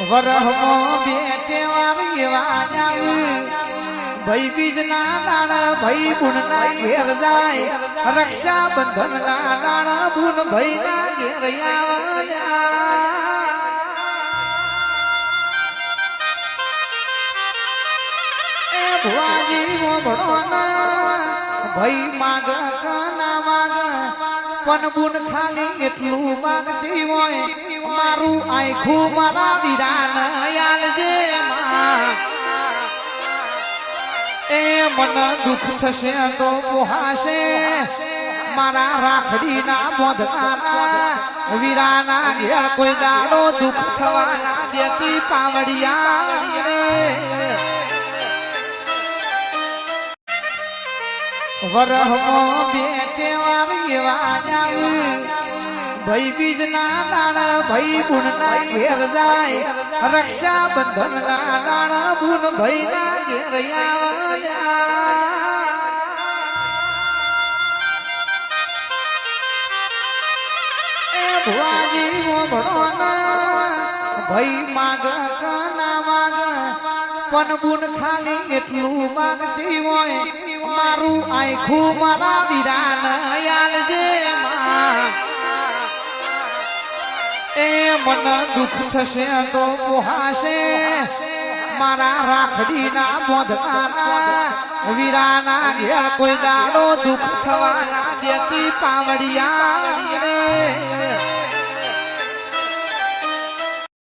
વરહમો બે તહેવાર એવા આવે ભાઈ બીજના દાણ ભાઈ બુનના ઘેર જાય રક્ષાબંધન ના દાણ બુન ભાઈ ના ઘેર એ ભુવાજી ભણવાના ભાઈ માગ ના માગ પણ બુન ખાલી એટલું માગતી હોય મારું આખું મારા વિરાન યાલજે એ મન દુઃખ થશે તો પોહાશે મારા રાખડી ના બોધનારા વીરાના ઘેર કોઈ દાડો દુઃખ થવાના દેતી પાવડિયા વરહમો બે તહેવાર એવા આવે ભાઈ બીજના દાણ ભાઈ બુનના ઘેર જાય રક્ષાબંધન ના દાણ બુન ભાઈ ના ઘેર એ ભુવાજી ભણવાના ભાઈ માગ ના માગ પણ બુન ખાલી એટલું માગતી હોય મારું આખું મારા વિરાન યાલજે એ મન દુઃખ થશે તો પોહાશે મારા રાખડી ના બોધનારા વીરાના ઘેર કોઈ દાડો દુઃખ થવાના દેતી પાવડિયા